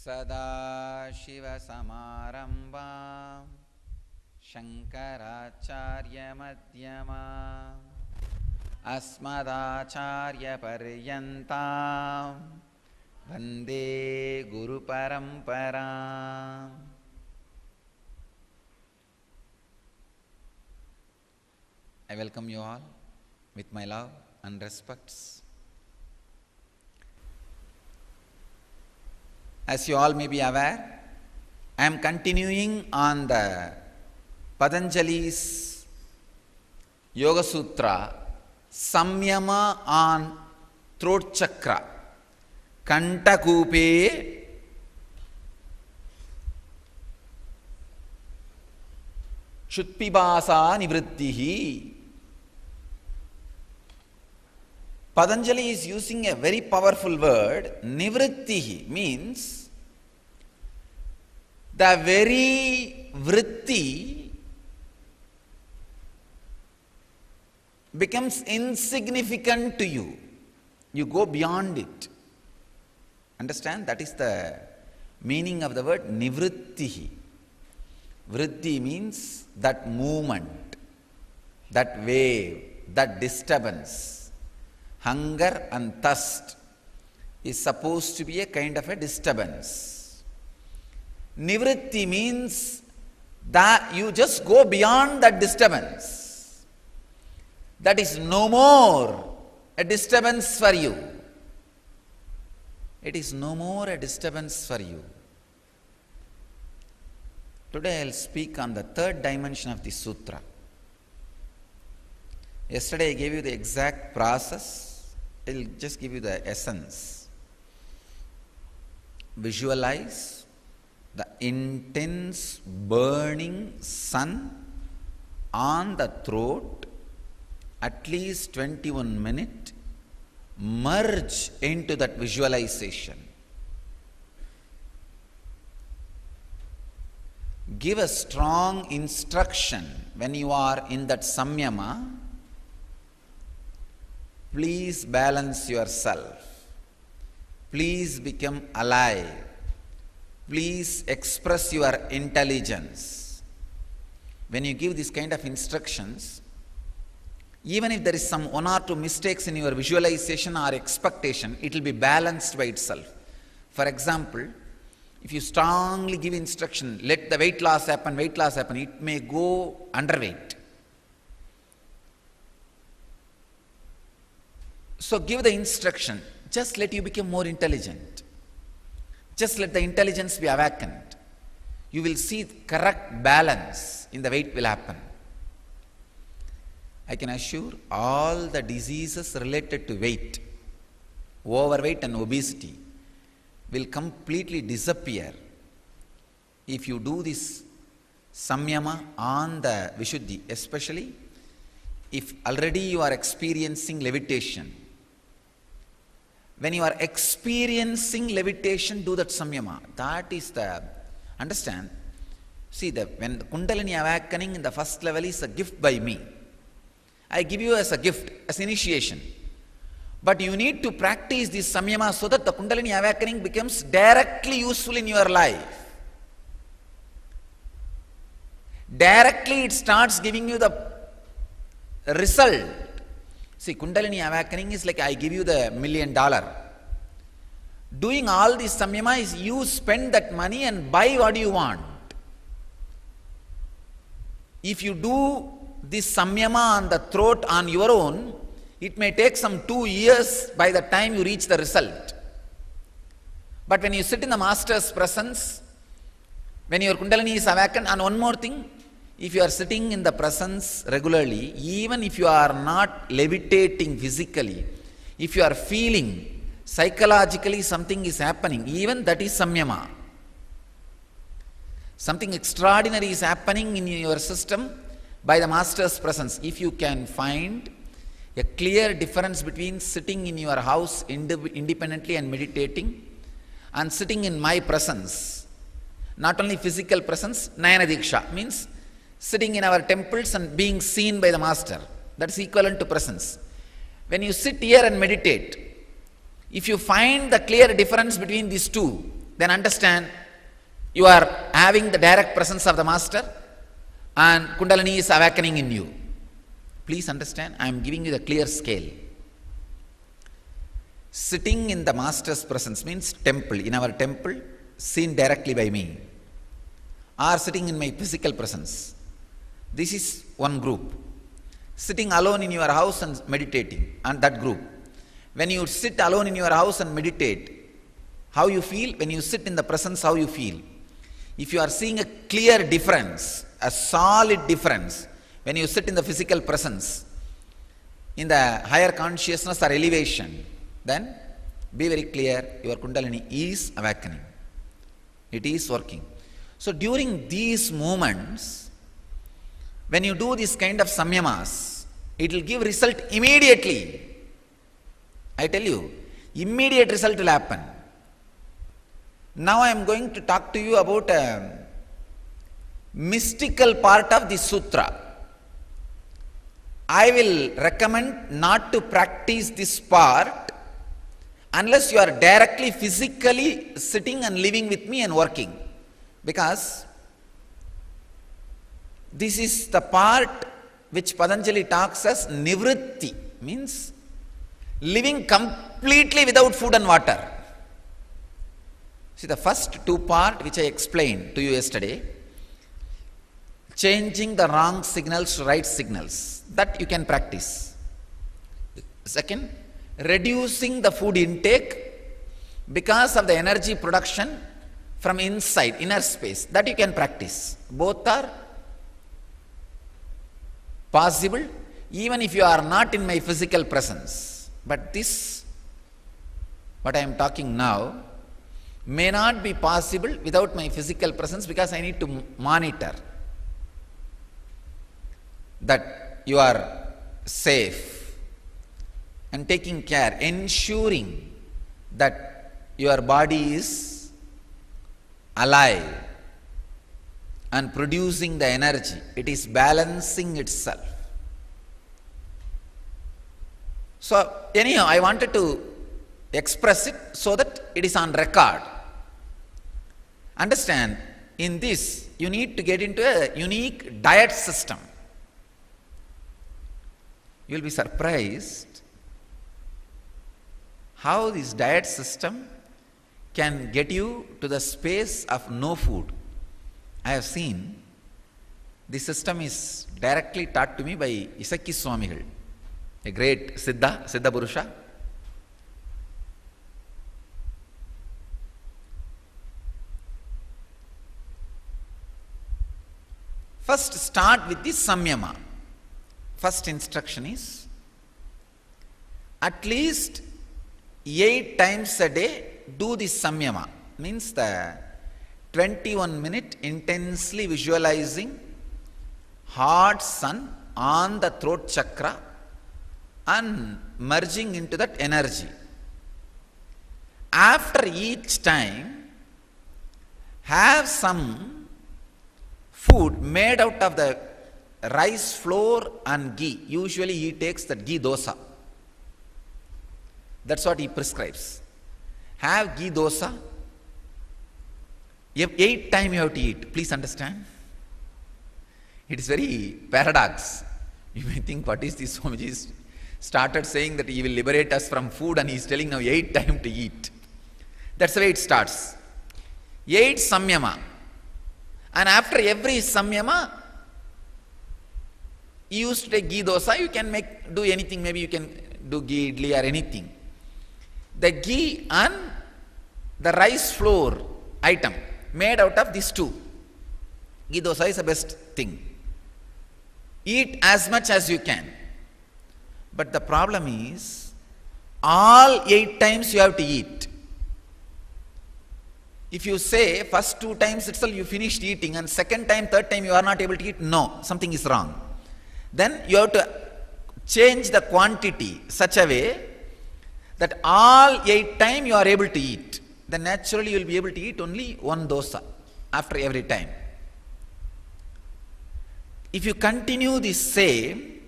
सदाशिवसमारम्भां शङ्कराचार्यमध्यमाम् अस्मदाचार्यपर्यन्तां वन्दे गुरुपरम्पराम्. I welcome you all with my love and respects. As you all may be aware, I am continuing on the Patanjali's Yoga Sutra, Samyama on throat chakra, Kantakupe Shutpibasa Nivrittihi. Patanjali is using a very powerful word. Nivrittihi means the very vritti becomes insignificant to you. You go beyond it. Understand? That is the meaning of the word nivrittihi. Vritti means that movement, that wave, that disturbance. Hunger and thirst is supposed to be a kind of a disturbance. Nivritti means that you just go beyond that disturbance. That is no more a disturbance for you. It is no more a disturbance for you. Today I will speak on the third dimension of the sutra. Yesterday I gave you the exact process. I will just give you the essence. Visualize the intense burning sun on the throat, at least 21 minutes. Merge into that visualization. Give a strong instruction when you are in that samyama. Please balance yourself. Please become alive. Please express your intelligence. When you give this kind of instructions, even if there is some one or two mistakes in your visualization or expectation, it will be balanced by itself. For example, if you strongly give instruction, let the weight loss happen, it may go underweight. So give the instruction, just let you become more intelligent. Just let the intelligence be awakened. You will see correct balance in the weight will happen. I can assure all the diseases related to weight, overweight and obesity will completely disappear if you do this samyama on the Vishuddhi, especially if already you are experiencing levitation. When you are experiencing levitation, do that samyama. That is the, understand? See, when the Kundalini awakening in the first level is a gift by me. I give you as a gift, as initiation. But you need to practice this samyama so that the Kundalini awakening becomes directly useful in your life. Directly it starts giving you the result. See, Kundalini awakening is like I give you the $1 million. Doing all this samyama is you spend that money and buy what you want. If you do this samyama on the throat on your own, it may take some 2 years by the time you reach the result. But when you sit in the master's presence, when your Kundalini is awakened, and one more thing, if you are sitting in the presence regularly, even if you are not levitating physically, if you are feeling psychologically something is happening, even that is samyama. Something extraordinary is happening in your system by the master's presence. If you can find a clear difference between sitting in your house independently and meditating and sitting in my presence, not only physical presence, Nayana Diksha means sitting in our temples and being seen by the master. That is equivalent to presence. When you sit here and meditate, if you find the clear difference between these two, then understand you are having the direct presence of the master and Kundalini is awakening in you. Please understand, I am giving you the clear scale. Sitting in the master's presence means temple, in our temple, seen directly by me, or sitting in my physical presence. This is one group. Sitting alone in your house and meditating, and that group. When you sit alone in your house and meditate, how you feel? When you sit in the presence, how you feel? If you are seeing a clear difference, a solid difference, when you sit in the physical presence, in the higher consciousness or elevation, then be very clear, your Kundalini is awakening. It is working. So during these moments, when you do this kind of samyamas, it will give result immediately. I tell you, immediate result will happen. Now I am going to talk to you about a mystical part of the sutra. I will recommend not to practice this part unless you are directly physically sitting and living with me and working. Because this is the part which Patanjali talks as nivritti, means living completely without food and water. See, the first two parts which I explained to you yesterday, changing the wrong signals to right signals, that you can practice. Second, reducing the food intake because of the energy production from inside, inner space, that you can practice. Both are possible even if you are not in my physical presence. But this, what I am talking now, may not be possible without my physical presence, because I need to monitor that you are safe and taking care, ensuring that your body is alive and producing the energy. It is balancing itself. So anyhow, I wanted to express it so that it is on record. Understand, in this you need to get into a unique diet system. You will be surprised how this diet system can get you to the space of no food. I have seen this system is directly taught to me by Isaki Swamigal, a great Siddha Purusha. First, start with the samyama. First instruction is at least 8 times a day do this samyama. Means the 21-minute intensely visualizing hot sun on the throat chakra and merging into that energy. After each time, have some food made out of the rice flour and ghee. Usually he takes that ghee dosa. That's what he prescribes. Have ghee dosa. 8 times you have to eat. Please understand. It is very paradox. You may think, what is this? Swamiji started saying that he will liberate us from food and he is telling now 8 times to eat. That's the way it starts. 8 samyama. And after every samyama, you used to take ghee dosa, you can do anything, maybe you can do ghee idli or anything. The ghee and the rice flour item made out of these two. Ghee dosa is the best thing. Eat as much as you can. But the problem is, all 8 times you have to eat. If you say first 2 times itself you finished eating and second time, third time you are not able to eat, no, something is wrong. Then you have to change the quantity such a way that all 8 times you are able to eat. Then naturally you will be able to eat only 1 dosa after every time. If you continue the same,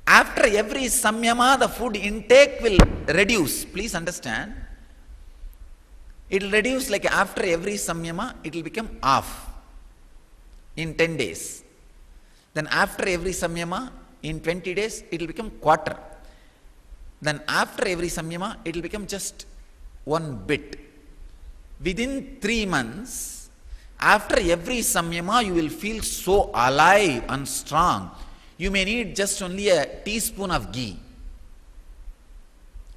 after every samyama the food intake will reduce. Please understand, It will reduce like after every samyama, it will become half in 10 days. Then after every samyama, in 20 days, it will become quarter. Then after every samyama, it will become just 1 bit. Within 3 months, after every samyama, you will feel so alive and strong. You may need just only a teaspoon of ghee.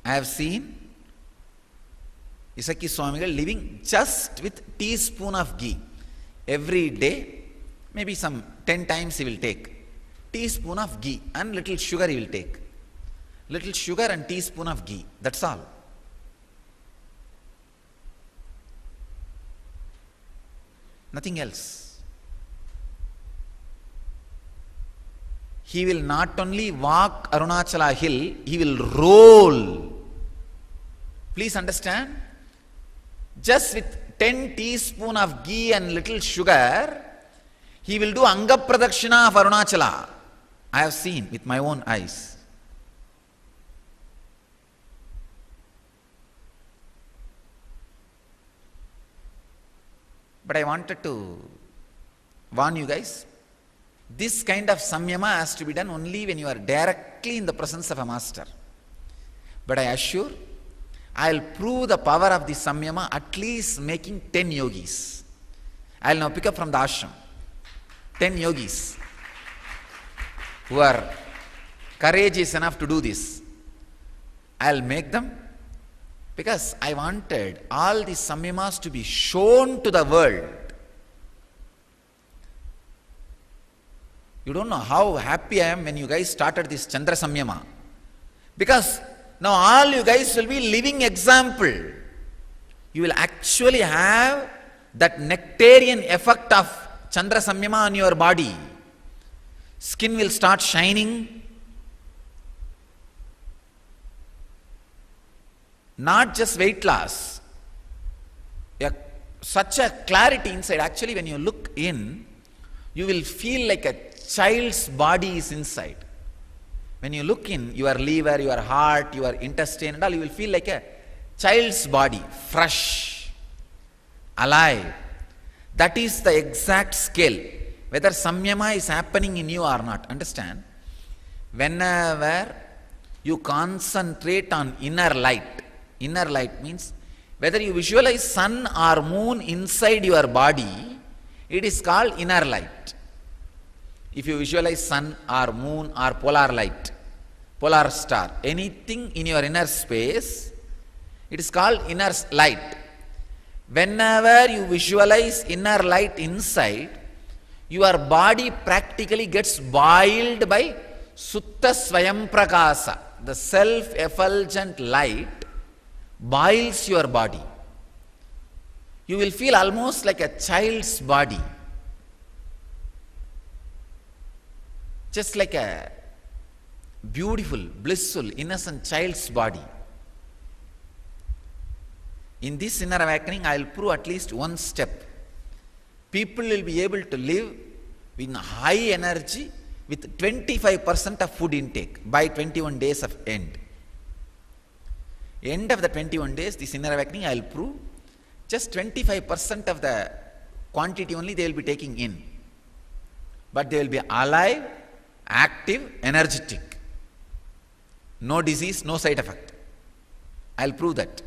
I have seen Isaki Swamigal living just with teaspoon of ghee. Every day, maybe some 10 times he will take. Teaspoon of ghee and little sugar he will take. Little sugar and teaspoon of ghee. That's all. Nothing else. He will not only walk Arunachala hill, he will roll. Please understand. Just with 10 teaspoon of ghee and little sugar, he will do Anga Pradakshina of Arunachala. I have seen with my own eyes. But I wanted to warn you guys, this kind of samyama has to be done only when you are directly in the presence of a master. But I assure, I will prove the power of the samyama at least making 10 yogis. I will now pick up from the ashram 10 yogis who are courageous enough to do this. I will make them, because I wanted all the samyamas to be shown to the world. You don't know how happy I am when you guys started this Chandra Samyama. Because now all you guys will be living example. You will actually have that nectarian effect of Chandra Samyama on your body. Skin will start shining. Not just weight loss. Such a clarity inside. Actually, when you look in, you will feel like a child's body is inside. When you look in, your liver, your heart, your intestine and all, you will feel like a child's body, fresh, alive. That is the exact scale, whether samyama is happening in you or not. Understand? Whenever you concentrate on inner light means whether you visualize sun or moon inside your body, it is called inner light. If you visualize sun or moon or polar light, polar star, anything in your inner space, it is called inner light. Whenever you visualize inner light inside, your body practically gets boiled by Sutta Swayam Prakasa. The self-effulgent light boils your body. You will feel almost like a child's body. Just like a beautiful, blissful, innocent child's body. In this inner awakening, I will prove at least one step. People will be able to live in high energy with 25% of food intake by 21 days of end. End of the 21 days, this inner awakening, I will prove just 25% of the quantity only they will be taking in. But they will be alive, active, energetic. No disease, no side effect. I will prove that.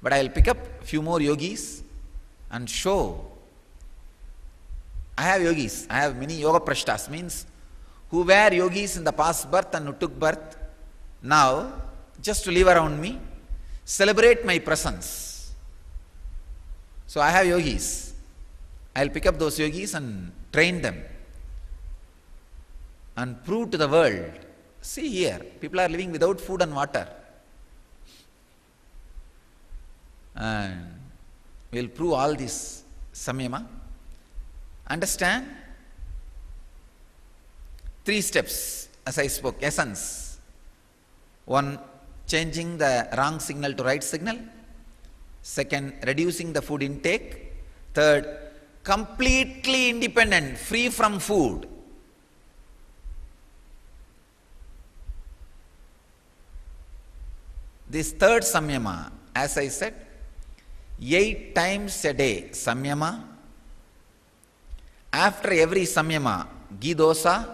But I will pick up few more yogis and show. I have yogis. I have many yoga prashtas, means who were yogis in the past birth and who took birth now just to live around me, celebrate my presence. So I have yogis. I will pick up those yogis and train them and prove to the world. See here, people are living without food and water. And we will prove all this samyama. Understand? 3 steps, as I spoke, essence. 1, changing the wrong signal to right signal. 2nd, reducing the food intake. 3rd, completely independent, free from food. This 3rd samyama, as I said, 8 times a day samyama. After every samyama, ghee dosa,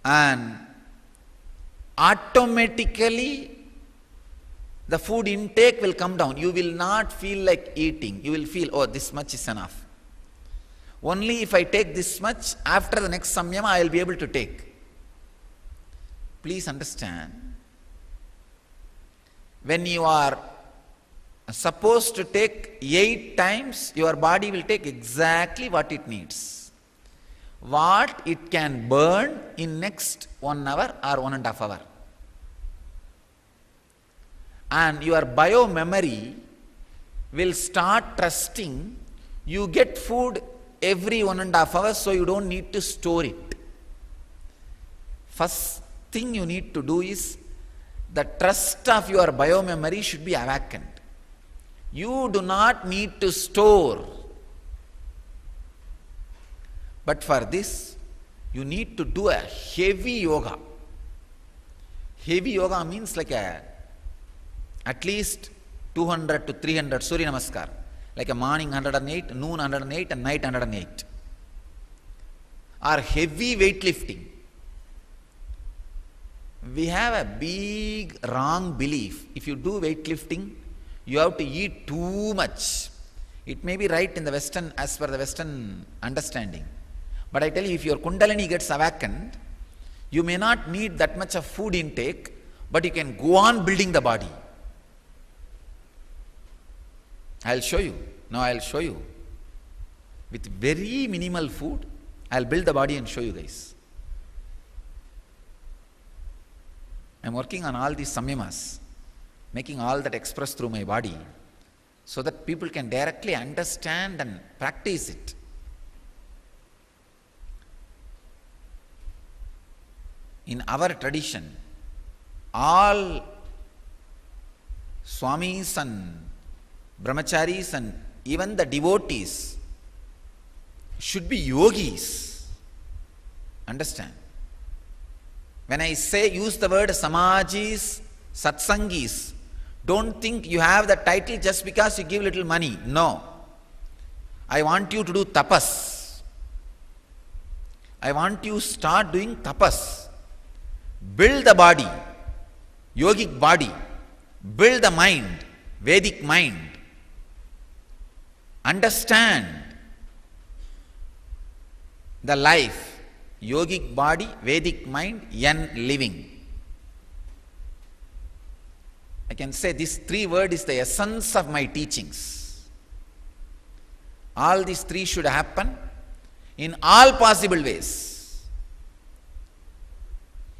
and automatically the food intake will come down. You will not feel like eating. You will feel, oh, this much is enough. Only if I take this much, after the next samyama, I will be able to take. Please understand, when you are supposed to take 8 times, your body will take exactly what it needs. What it can burn in next 1 hour or 1.5 hours. And your bio memory will start trusting you get food every 1.5 hours, so you don't need to store it. First thing you need to do is the trust of your bio memory should be awakened. You do not need to store. But for this, you need to do a heavy yoga. Heavy yoga means like at least 200 to 300 Surya Namaskar. Like a morning 108, noon 108 and night 108. Or heavy weightlifting. We have a big wrong belief. If you do weightlifting, you have to eat too much. It may be right in the Western, as per the Western understanding. But I tell you, if your Kundalini gets awakened, you may not need that much of food intake, but you can go on building the body. I'll show you. Now I'll show you. With very minimal food, I'll build the body and show you guys. I'm working on all these samyamas, making all that express through my body, so that people can directly understand and practice it. In our tradition, all Swamis and Brahmacharis and even the devotees should be yogis. Understand? When I say, use the word samajis, satsangis, don't think you have the title just because you give little money. No. I want you to do tapas. I want you to start doing tapas. Build the body, yogic body. Build the mind, Vedic mind. Understand the life, yogic body, Vedic mind, yen living. I can say this 3 words is the essence of my teachings. All these 3 should happen in all possible ways.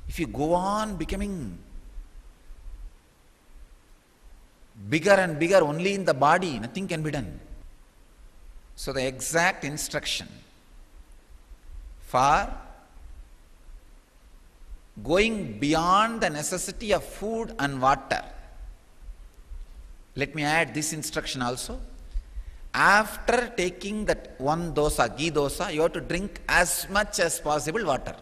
If you go on becoming bigger and bigger only in the body, nothing can be done. So the exact instruction for going beyond the necessity of food and water. Let me add this instruction also. After taking that 1 dosa, ghee dosa, you have to drink as much as possible water.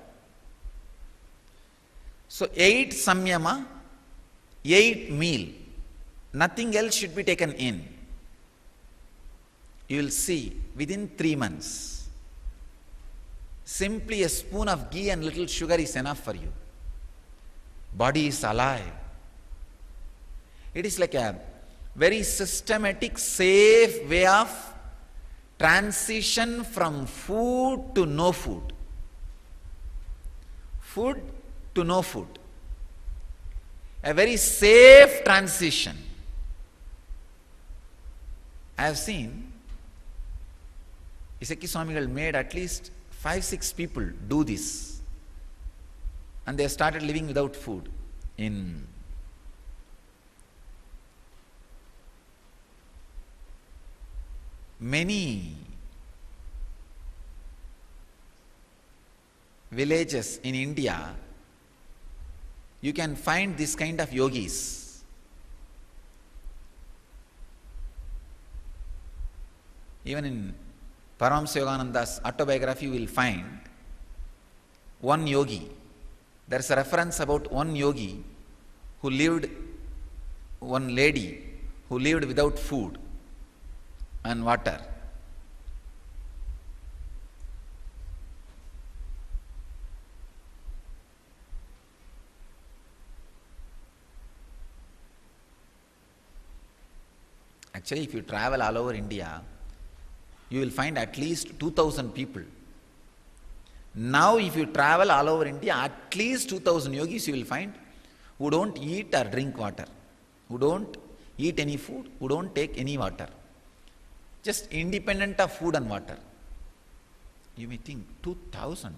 So 8 samyama, 8 meal. Nothing else should be taken in. You will see within 3 months, simply a spoon of ghee and little sugar is enough for you. Body is alive. It is like a very systematic, safe way of transition from food to no food. Food to no food. A very safe transition. I have seen Isaki Swamigal made at least 5-6 people do this, and they started living without food in many villages in India. You can find this kind of yogis. Even in Paramahamsa Yogananda's autobiography, you will find one yogi. There is a reference about one yogi who lived, one lady who lived without food and water. Actually, if you travel all over India, you will find at least 2,000 people. Now, if you travel all over India, at least 2,000 yogis you will find who don't eat or drink water, who don't eat any food, who don't take any water, just independent of food and water. You may think 2,000.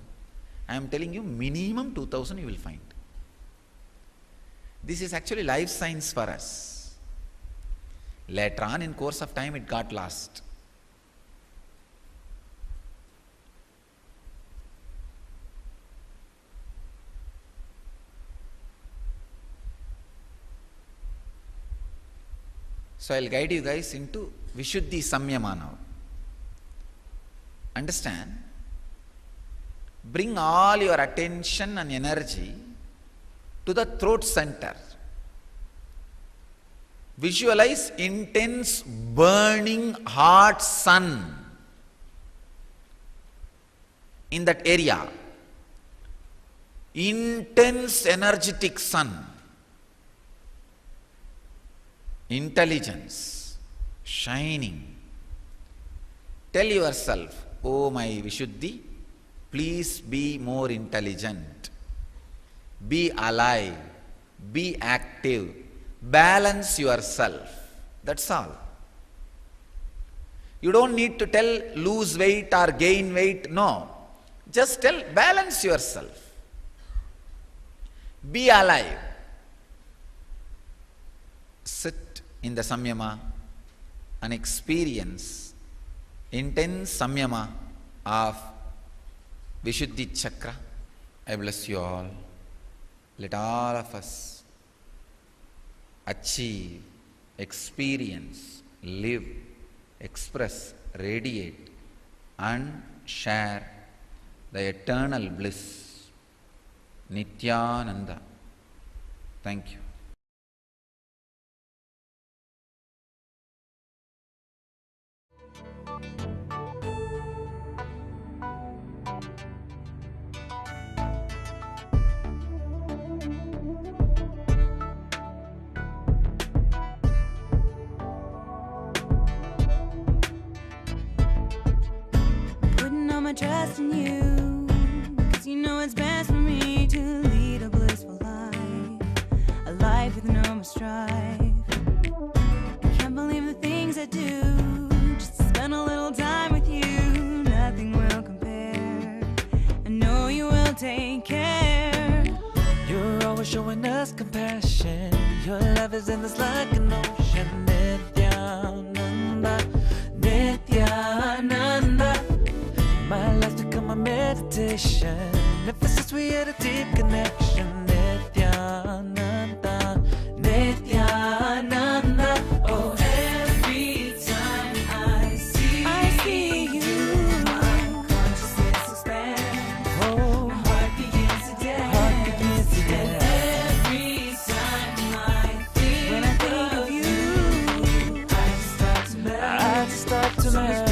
I am telling you, minimum 2,000 you will find. This is actually life science for us. Later on, in course of time, it got lost. So I'll guide you guys into Vishuddhi Samyama now. Understand? Bring all your attention and energy to the throat center. Visualize intense, burning, hot sun in that area. Intense, energetic sun. Intelligence, shining. Tell yourself, oh my Vishuddhi, please be more intelligent. Be alive. Be active. Balance yourself. That's all. You don't need to tell lose weight or gain weight. No. Just tell balance yourself. Be alive. Sit in the Samyama and experience intense Samyama of Vishuddhi Chakra. I bless you all. Let all of us achieve, experience, live, express, radiate and share the eternal bliss. Nityananda. Thank you. My trust in you, 'cause you know it's best for me to lead a blissful life, a life with no more strife. I can't believe the things I do, just to spend a little time with you. Nothing will compare, I know you will take care. You're always showing us compassion, your love is endless like an ocean. Nityananda, Nityananda. My life's become a meditation. Ever since we had a deep connection. Nityananda, Nityananda. Oh, every time I see you, my consciousness expands. Oh, my heart begins to dance. And every time I think of you, I just start to melt.